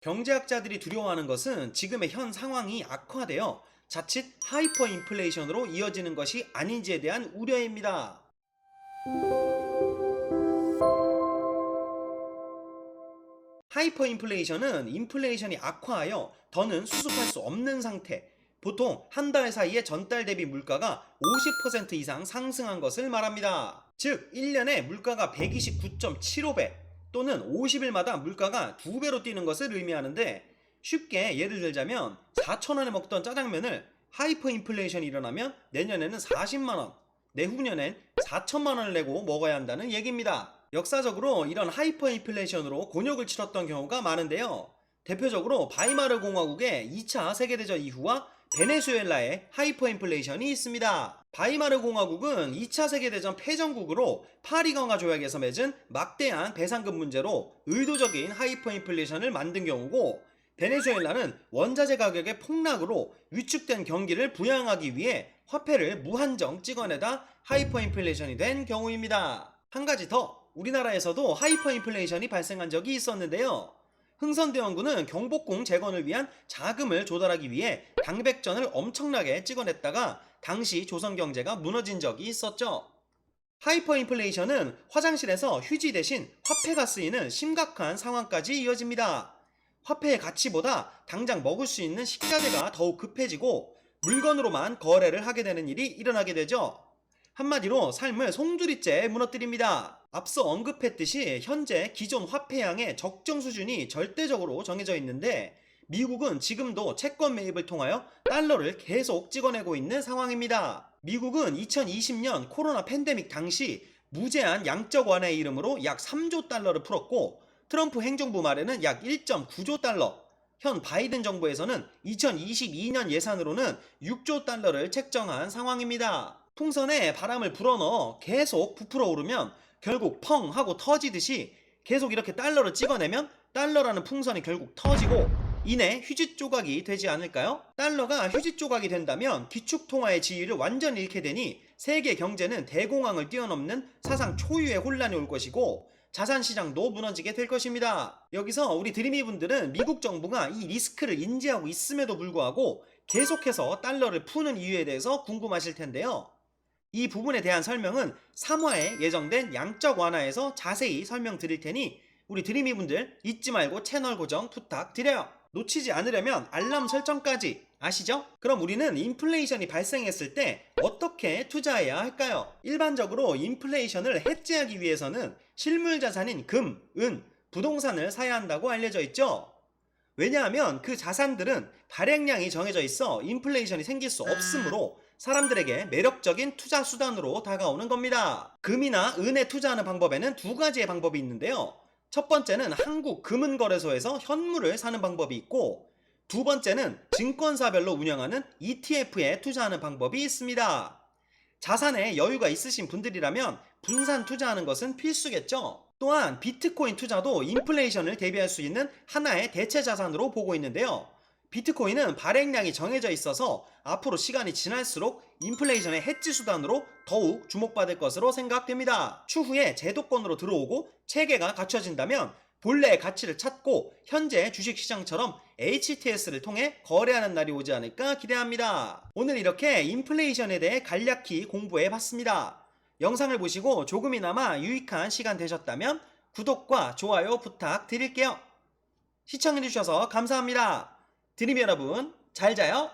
경제학자들이 두려워하는 것은 지금의 현 상황이 악화되어 자칫 하이퍼 인플레이션으로 이어지는 것이 아닌지에 대한 우려입니다. 하이퍼 인플레이션은 인플레이션이 악화하여 더는 수습할 수 없는 상태, 보통 한 달 사이에 전달 대비 물가가 50% 이상 상승한 것을 말합니다. 즉 1년에 물가가 129.75배 또는 50일마다 물가가 2배로 뛰는 것을 의미하는데, 쉽게 예를 들자면 4,000원에 먹던 짜장면을 하이퍼 인플레이션이 일어나면 내년에는 40만원, 내후년엔 4천만원을 내고 먹어야 한다는 얘기입니다. 역사적으로 이런 하이퍼 인플레이션으로 곤욕을 치렀던 경우가 많은데요. 대표적으로 바이마르 공화국의 2차 세계대전 이후와 베네수엘라의 하이퍼 인플레이션이 있습니다. 바이마르 공화국은 2차 세계대전 패전국으로 파리강화 조약에서 맺은 막대한 배상금 문제로 의도적인 하이퍼 인플레이션을 만든 경우고, 베네수엘라는 원자재 가격의 폭락으로 위축된 경기를 부양하기 위해 화폐를 무한정 찍어내다 하이퍼 인플레이션이 된 경우입니다. 한 가지 더, 우리나라에서도 하이퍼 인플레이션이 발생한 적이 있었는데요. 흥선대원군은 경복궁 재건을 위한 자금을 조달하기 위해 당백전을 엄청나게 찍어냈다가 당시 조선 경제가 무너진 적이 있었죠. 하이퍼 인플레이션은 화장실에서 휴지 대신 화폐가 쓰이는 심각한 상황까지 이어집니다. 화폐의 가치보다 당장 먹을 수 있는 식자재가 더욱 급해지고 물건으로만 거래를 하게 되는 일이 일어나게 되죠. 한마디로 삶을 송두리째 무너뜨립니다. 앞서 언급했듯이 현재 기존 화폐량의 적정 수준이 절대적으로 정해져 있는데, 미국은 지금도 채권 매입을 통하여 달러를 계속 찍어내고 있는 상황입니다. 미국은 2020년 코로나 팬데믹 당시 무제한 양적 완화의 이름으로 약 3조 달러를 풀었고, 트럼프 행정부 말에는 약 1.9조 달러, 현 바이든 정부에서는 2022년 예산으로는 6조 달러를 책정한 상황입니다. 풍선에 바람을 불어넣어 계속 부풀어 오르면 결국 펑 하고 터지듯이 계속 이렇게 달러를 찍어내면 달러라는 풍선이 결국 터지고 이내 휴지 조각이 되지 않을까요? 달러가 휴지 조각이 된다면 기축통화의 지위를 완전히 잃게 되니 세계 경제는 대공황을 뛰어넘는 사상 초유의 혼란이 올 것이고, 자산시장도 무너지게 될 것입니다. 여기서 우리 드림이 분들은 미국 정부가 이 리스크를 인지하고 있음에도 불구하고 계속해서 달러를 푸는 이유에 대해서 궁금하실 텐데요. 이 부분에 대한 설명은 3화에 예정된 양적 완화에서 자세히 설명드릴 테니 우리 드림이 분들 잊지 말고 채널 고정 부탁드려요. 놓치지 않으려면 알람 설정까지 아시죠? 그럼 우리는 인플레이션이 발생했을 때 어떻게 투자해야 할까요? 일반적으로 인플레이션을 해지하기 위해서는 실물 자산인 금, 은, 부동산을 사야 한다고 알려져 있죠. 왜냐하면 그 자산들은 발행량이 정해져 있어 인플레이션이 생길 수 없으므로 사람들에게 매력적인 투자 수단으로 다가오는 겁니다. 금이나 은에 투자하는 방법에는 두 가지의 방법이 있는데요. 첫 번째는 한국금은거래소에서 현물을 사는 방법이 있고, 두 번째는 증권사별로 운영하는 ETF에 투자하는 방법이 있습니다. 자산에 여유가 있으신 분들이라면 분산 투자하는 것은 필수겠죠. 또한 비트코인 투자도 인플레이션을 대비할 수 있는 하나의 대체 자산으로 보고 있는데요. 비트코인은 발행량이 정해져 있어서 앞으로 시간이 지날수록 인플레이션의 해지 수단으로 더욱 주목받을 것으로 생각됩니다. 추후에 제도권으로 들어오고 체계가 갖춰진다면 본래의 가치를 찾고 현재 주식시장처럼 HTS를 통해 거래하는 날이 오지 않을까 기대합니다. 오늘 이렇게 인플레이션에 대해 간략히 공부해봤습니다. 영상을 보시고 조금이나마 유익한 시간 되셨다면 구독과 좋아요 부탁드릴게요. 시청해주셔서 감사합니다. 드림 여러분, 잘 자요.